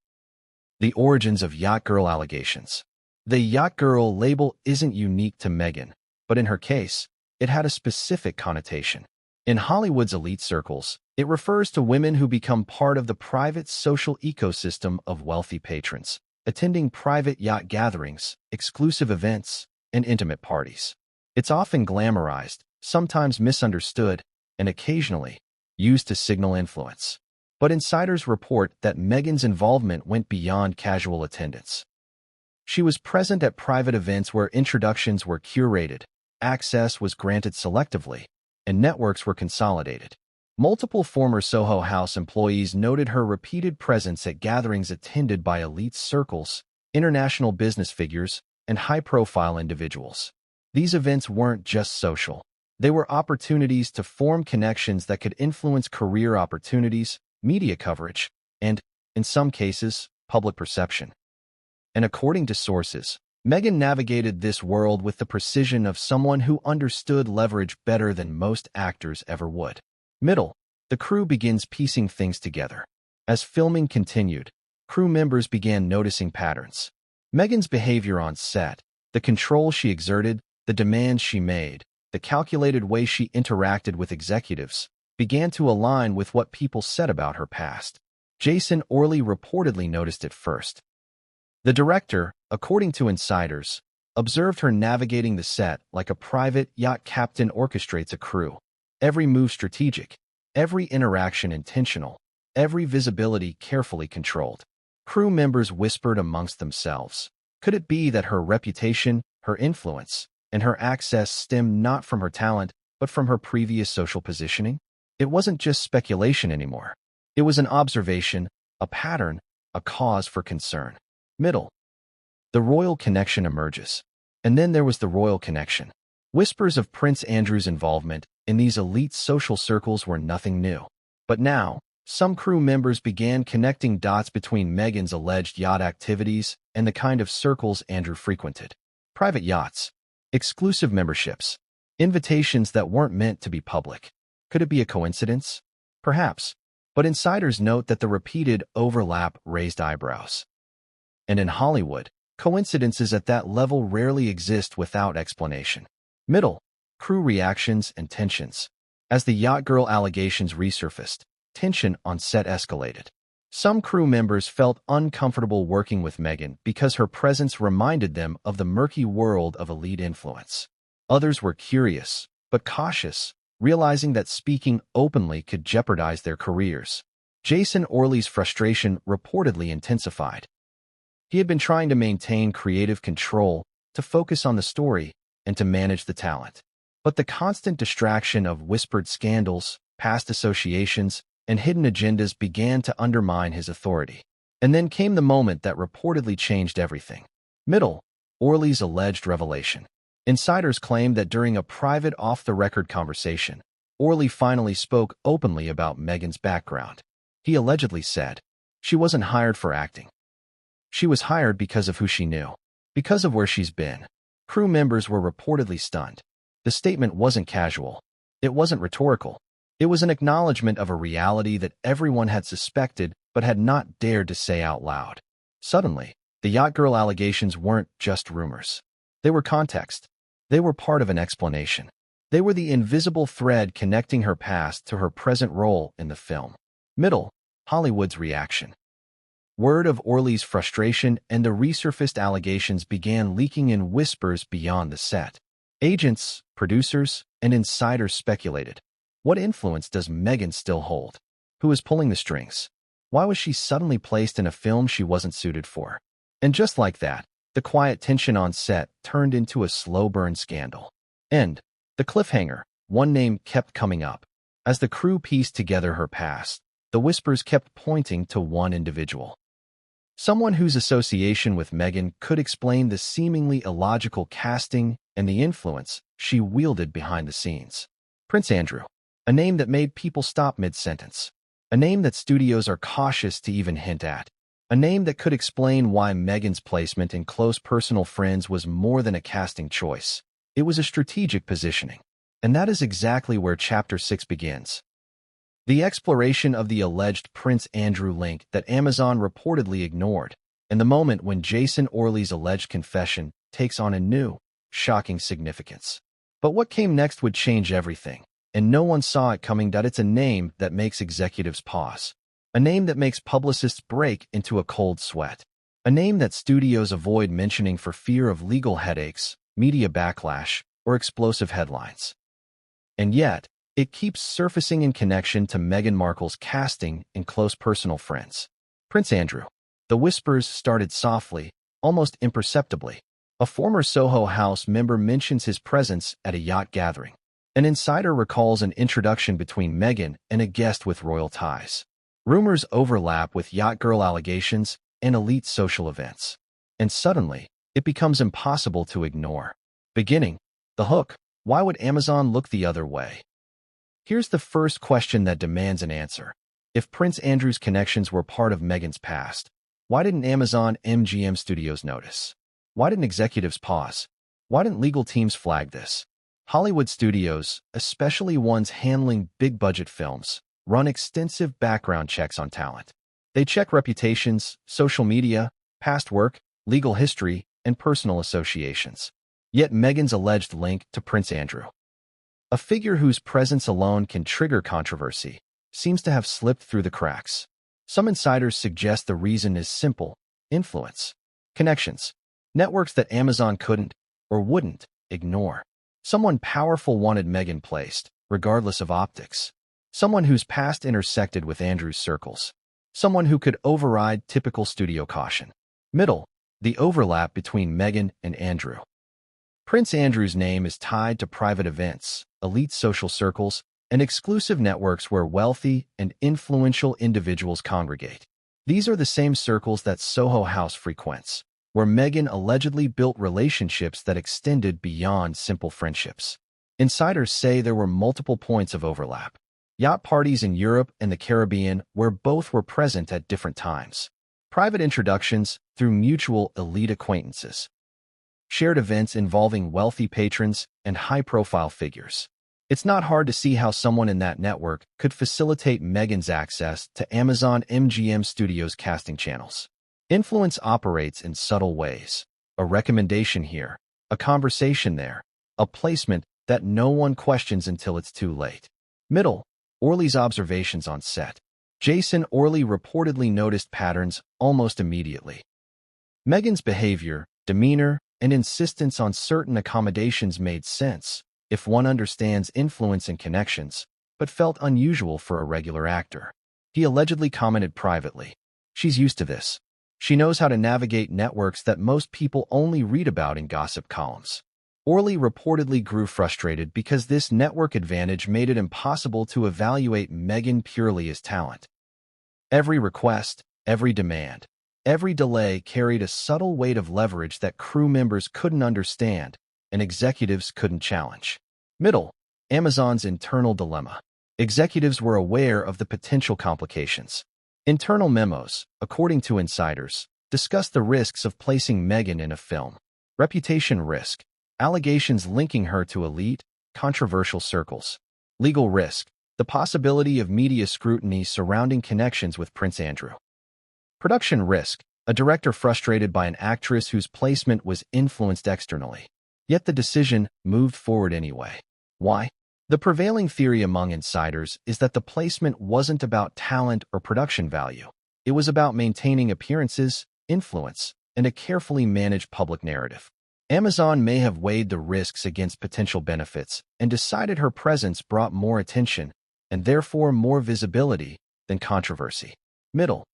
The origins of yacht girl allegations. The yacht girl label isn't unique to Meghan, but in her case, it had a specific connotation. In Hollywood's elite circles, it refers to women who become part of the private social ecosystem of wealthy patrons, attending private yacht gatherings, exclusive events, and intimate parties. It's often glamorized, sometimes misunderstood, and occasionally used to signal influence. But insiders report that Meghan's involvement went beyond casual attendance. She was present at private events where introductions were curated, access was granted selectively, and networks were consolidated. Multiple former Soho House employees noted her repeated presence at gatherings attended by elite circles, international business figures, and high-profile individuals. These events weren't just social. They were opportunities to form connections that could influence career opportunities, media coverage, and, in some cases, public perception. And according to sources, Meghan navigated this world with the precision of someone who understood leverage better than most actors ever would. Middle. The crew begins piecing things together. As filming continued, crew members began noticing patterns. Meghan's behavior on set, the control she exerted, the demands she made, the calculated way she interacted with executives, began to align with what people said about her past. Jason Orley reportedly noticed it first. The director, according to insiders, observed her navigating the set like a private yacht captain orchestrates a crew. Every move strategic, every interaction intentional, every visibility carefully controlled. Crew members whispered amongst themselves. Could it be that her reputation, her influence, and her access stemmed not from her talent, but from her previous social positioning? It wasn't just speculation anymore. It was an observation, a pattern, a cause for concern. Middle. The royal connection emerges. And then there was the royal connection. Whispers of Prince Andrew's involvement in these elite social circles were nothing new. But now, some crew members began connecting dots between Meghan's alleged yacht activities and the kind of circles Andrew frequented. Private yachts, exclusive memberships, invitations that weren't meant to be public. Could it be a coincidence? Perhaps. But insiders note that the repeated overlap raised eyebrows. And in Hollywood, coincidences at that level rarely exist without explanation. Middle. Crew reactions and tensions. As the yacht girl allegations resurfaced, tension on set escalated. Some crew members felt uncomfortable working with Meghan because her presence reminded them of the murky world of elite influence. Others were curious, but cautious, realizing that speaking openly could jeopardize their careers. Jason Orley's frustration reportedly intensified. He had been trying to maintain creative control, to focus on the story, and to manage the talent. But the constant distraction of whispered scandals, past associations, and hidden agendas began to undermine his authority. And then came the moment that reportedly changed everything. Middle. Orley's alleged revelation. Insiders claim that during a private off-the-record conversation, Orley finally spoke openly about Meghan's background. He allegedly said, "She wasn't hired for acting. She was hired because of who she knew, because of where she's been." Crew members were reportedly stunned. The statement wasn't casual. It wasn't rhetorical. It was an acknowledgement of a reality that everyone had suspected but had not dared to say out loud. Suddenly, the yacht girl allegations weren't just rumors. They were context. They were part of an explanation. They were the invisible thread connecting her past to her present role in the film. Middle. Hollywood's reaction. Word of Orley's frustration and the resurfaced allegations began leaking in whispers beyond the set. Agents, producers, and insiders speculated. What influence does Meghan still hold? Who is pulling the strings? Why was she suddenly placed in a film she wasn't suited for? And just like that, the quiet tension on set turned into a slow-burn scandal. And the cliffhanger, one name kept coming up. As the crew pieced together her past, the whispers kept pointing to one individual. Someone whose association with Meghan could explain the seemingly illogical casting and the influence she wielded behind the scenes. Prince Andrew. A name that made people stop mid-sentence. A name that studios are cautious to even hint at. A name that could explain why Meghan's placement in close personal friends was more than a casting choice. It was a strategic positioning. And that is exactly where Chapter 6 begins. The exploration of the alleged Prince Andrew link that Amazon reportedly ignored, and the moment when Jason Orley's alleged confession takes on a new, shocking significance. But what came next would change everything, and no one saw it coming. It's a name that makes executives pause. A name that makes publicists break into a cold sweat. A name that studios avoid mentioning for fear of legal headaches, media backlash, or explosive headlines. And yet, it keeps surfacing in connection to Meghan Markle's casting in close personal friends. Prince Andrew. The whispers started softly, almost imperceptibly. A former Soho House member mentions his presence at a yacht gathering. An insider recalls an introduction between Meghan and a guest with royal ties. Rumors overlap with yacht girl allegations and elite social events. And suddenly, it becomes impossible to ignore. Beginning. The hook. Why would Amazon look the other way? Here's the first question that demands an answer. If Prince Andrew's connections were part of Meghan's past, why didn't Amazon MGM Studios notice? Why didn't executives pause? Why didn't legal teams flag this? Hollywood studios, especially ones handling big-budget films, run extensive background checks on talent. They check reputations, social media, past work, legal history, and personal associations. Yet Meghan's alleged link to Prince Andrew, a figure whose presence alone can trigger controversy, seems to have slipped through the cracks. Some insiders suggest the reason is simple: influence, connections, networks that Amazon couldn't or wouldn't ignore. Someone powerful wanted Meghan placed, regardless of optics. Someone whose past intersected with Andrew's circles. Someone who could override typical studio caution. Middle, the overlap between Meghan and Andrew. Prince Andrew's name is tied to private events, elite social circles, and exclusive networks where wealthy and influential individuals congregate. These are the same circles that Soho House frequents, where Meghan allegedly built relationships that extended beyond simple friendships. Insiders say there were multiple points of overlap. Yacht parties in Europe and the Caribbean where both were present at different times. Private introductions through mutual elite acquaintances. Shared events involving wealthy patrons and high-profile figures. It's not hard to see how someone in that network could facilitate Meghan's access to Amazon MGM Studios casting channels. Influence operates in subtle ways. A recommendation here, a conversation there, a placement that no one questions until it's too late. Middle, Orley's observations on set. Jason Orley reportedly noticed patterns almost immediately. Meghan's behavior, demeanor, and insistence on certain accommodations made sense if one understands influence and connections, but felt unusual for a regular actor. He allegedly commented privately, "She's used to this. She knows how to navigate networks that most people only read about in gossip columns." Orley reportedly grew frustrated because this network advantage made it impossible to evaluate Meghan purely as talent. Every request, every demand, every delay carried a subtle weight of leverage that crew members couldn't understand and executives couldn't challenge. Middle, Amazon's internal dilemma. Executives were aware of the potential complications. Internal memos, according to insiders, discussed the risks of placing Meghan in a film. Reputation risk, allegations linking her to elite, controversial circles. Legal risk, the possibility of media scrutiny surrounding connections with Prince Andrew. Production risk, a director frustrated by an actress whose placement was influenced externally. Yet the decision moved forward anyway. Why? The prevailing theory among insiders is that the placement wasn't about talent or production value. It was about maintaining appearances, influence, and a carefully managed public narrative. Amazon may have weighed the risks against potential benefits and decided her presence brought more attention and therefore more visibility than controversy. Middle,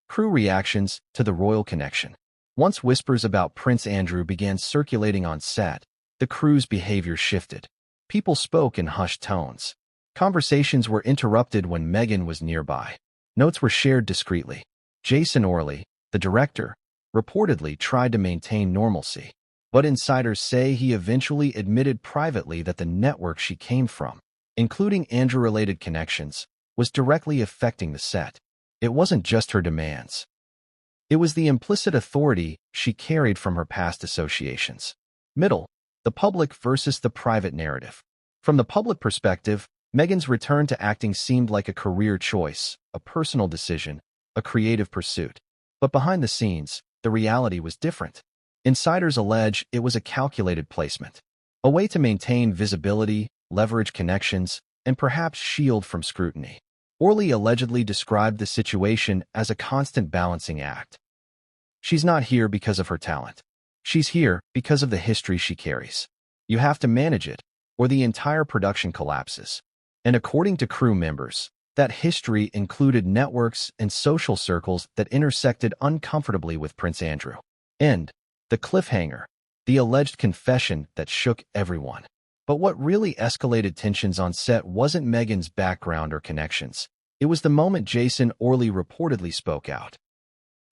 crew reactions to the royal connection. Once whispers about Prince Andrew began circulating on set, the crew's behavior shifted. People spoke in hushed tones. Conversations were interrupted when Meghan was nearby. Notes were shared discreetly. Jason Orley, the director, reportedly tried to maintain normalcy, but insiders say he eventually admitted privately that the network she came from, including Andrew-related connections, was directly affecting the set. It wasn't just her demands. It was the implicit authority she carried from her past associations. Middle, the public versus the private narrative. From the public perspective, Meghan's return to acting seemed like a career choice, a personal decision, a creative pursuit. But behind the scenes, the reality was different. Insiders allege it was a calculated placement, a way to maintain visibility, leverage connections, and perhaps shield from scrutiny. Orley allegedly described the situation as a constant balancing act. She's not here because of her talent. She's here because of the history she carries. You have to manage it, or the entire production collapses. And according to crew members, that history included networks and social circles that intersected uncomfortably with Prince Andrew. End. The cliffhanger, the alleged confession that shook everyone. But what really escalated tensions on set wasn't Meghan's background or connections. It was the moment Jason Orley reportedly spoke out.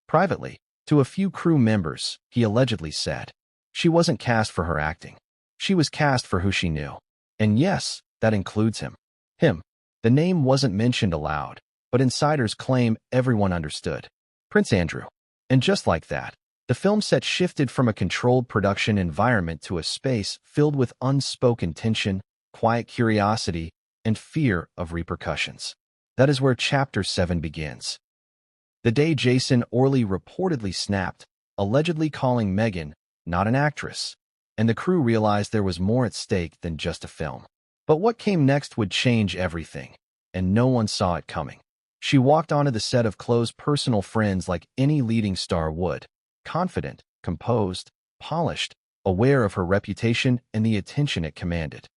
Privately, to a few crew members, he allegedly said, she wasn't cast for her acting. She was cast for who she knew. And yes, that includes him. Him. The name wasn't mentioned aloud, but insiders claim everyone understood. Prince Andrew. And just like that, the film set shifted from a controlled production environment to a space filled with unspoken tension, quiet curiosity, and fear of repercussions. That is where Chapter 7 begins. The day Jason Orley reportedly snapped, allegedly calling Meghan not an actress, and the crew realized there was more at stake than just a film. But what came next would change everything, and no one saw it coming. She walked onto the set of close personal friends like any leading star would, confident, composed, polished, aware of her reputation and the attention it commanded.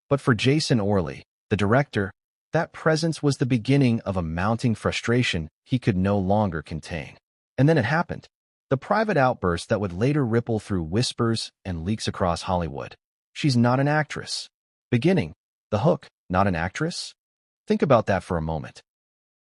But for Jason Orley, the director, that presence was the beginning of a mounting frustration he could no longer contain. And then it happened. The private outburst that would later ripple through whispers and leaks across Hollywood. She's not an actress. Beginning, the hook, not an actress? Think about that for a moment.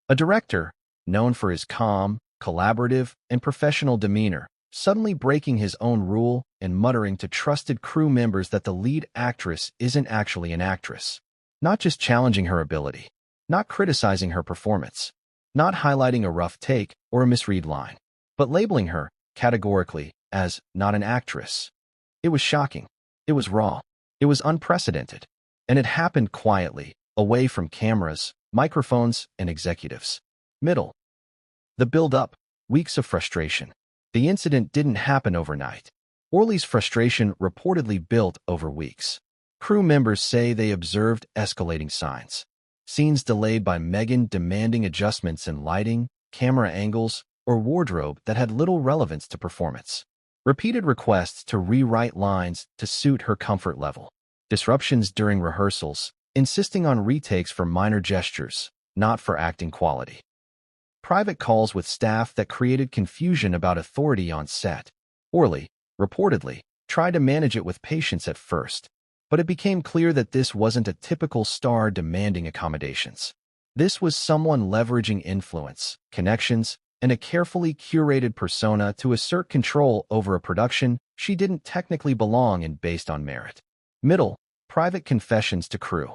A director, known for his calm, collaborative, and professional demeanor, suddenly breaking his own rule and muttering to trusted crew members that the lead actress isn't actually an actress. Not just challenging her ability, not criticizing her performance, not highlighting a rough take or a misread line, but labeling her, categorically, as not an actress. It was shocking. It was raw. It was unprecedented. And it happened quietly, away from cameras, microphones, and executives. Middle. The build-up, weeks of frustration. The incident didn't happen overnight. Orley's frustration reportedly built over weeks. Crew members say they observed escalating signs. Scenes delayed by Meghan demanding adjustments in lighting, camera angles, or wardrobe that had little relevance to performance. Repeated requests to rewrite lines to suit her comfort level. Disruptions during rehearsals, insisting on retakes for minor gestures, not for acting quality. Private calls with staff that created confusion about authority on set. Orley, reportedly, tried to manage it with patience at first, but it became clear that this wasn't a typical star demanding accommodations. This was someone leveraging influence, connections, and a carefully curated persona to assert control over a production she didn't technically belong in based on merit. Middle, private confessions to crew.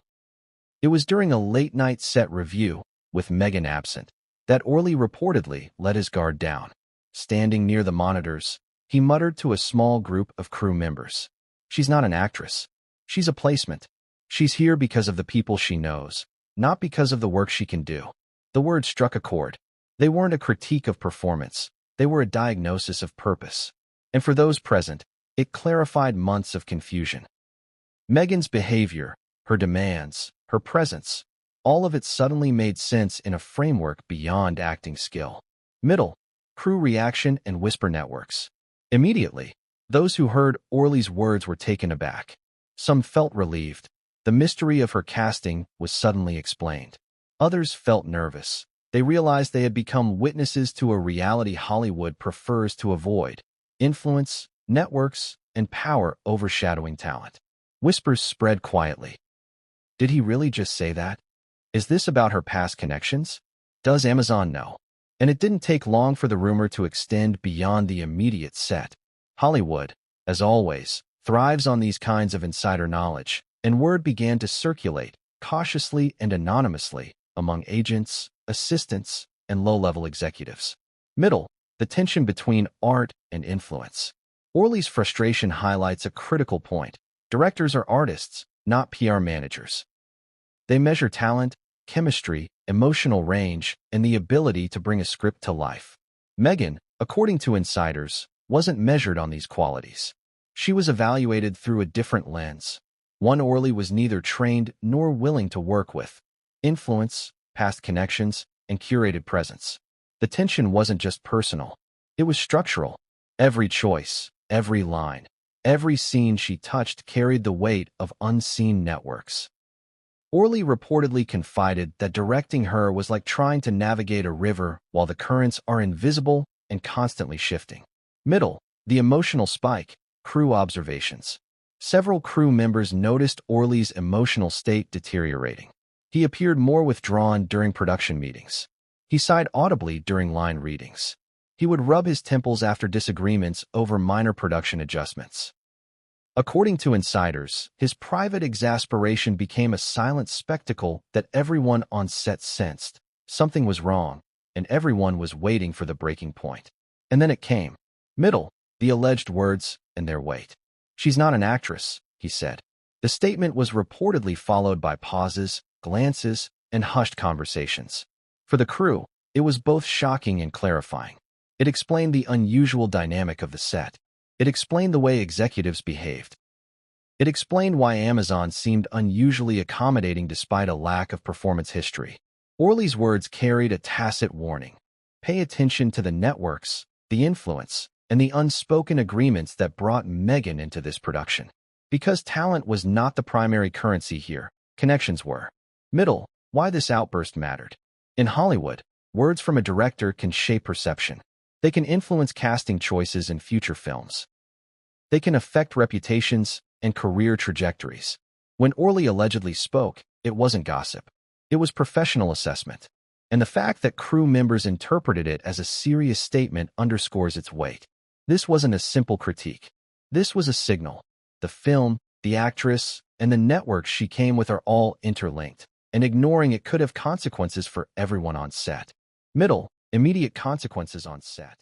It was during a late-night set review, with Meghan absent, that Orley reportedly let his guard down. Standing near the monitors, he muttered to a small group of crew members. She's not an actress. She's a placement. She's here because of the people she knows, not because of the work she can do. The words struck a chord. They weren't a critique of performance. They were a diagnosis of purpose. And for those present, it clarified months of confusion. Meghan's behavior, her demands, her presence, all of it suddenly made sense in a framework beyond acting skill. Middle, crew reaction and whisper networks. Immediately, those who heard Orley's words were taken aback. Some felt relieved. The mystery of her casting was suddenly explained. Others felt nervous. They realized they had become witnesses to a reality Hollywood prefers to avoid: influence, networks, and power overshadowing talent. Whispers spread quietly. Did he really just say that? Is this about her past connections? Does Amazon know? And it didn't take long for the rumor to extend beyond the immediate set. Hollywood, as always, thrives on these kinds of insider knowledge, and word began to circulate, cautiously and anonymously, among agents, assistants, and low-level executives. Middle, the tension between art and influence. Orley's frustration highlights a critical point. Directors are artists, not PR managers. They measure talent, chemistry, emotional range, and the ability to bring a script to life. Meghan, according to insiders, wasn't measured on these qualities. She was evaluated through a different lens, one Orley was neither trained nor willing to work with: influence, past connections, and curated presence. The tension wasn't just personal. It was structural. Every choice, every line, every scene she touched carried the weight of unseen networks. Orley reportedly confided that directing her was like trying to navigate a river while the currents are invisible and constantly shifting. Middle, the emotional spike, crew observations. Several crew members noticed Orley's emotional state deteriorating. He appeared more withdrawn during production meetings. He sighed audibly during line readings. He would rub his temples after disagreements over minor production adjustments. According to insiders, his private exasperation became a silent spectacle that everyone on set sensed. Something was wrong, and everyone was waiting for the breaking point. And then it came. Middle, the alleged words and their weight. She's not an actress, he said. The statement was reportedly followed by pauses, glances, and hushed conversations. For the crew, It was both shocking and clarifying. It explained the unusual dynamic of the set. It explained the way executives behaved. It explained why Amazon seemed unusually accommodating despite a lack of performance history. Orley's words carried a tacit warning. Pay attention to the networks, the influence, and the unspoken agreements that brought Meghan into this production. Because talent was not the primary currency here, connections were. Middle, why this outburst mattered. In Hollywood, words from a director can shape perception. They can influence casting choices in future films. They can affect reputations and career trajectories. When Orley allegedly spoke, it wasn't gossip. It was professional assessment. And the fact that crew members interpreted it as a serious statement underscores its weight. This wasn't a simple critique. This was a signal. The film, the actress, and the network she came with are all interlinked, and ignoring it could have consequences for everyone on set. Middle, immediate consequences on set.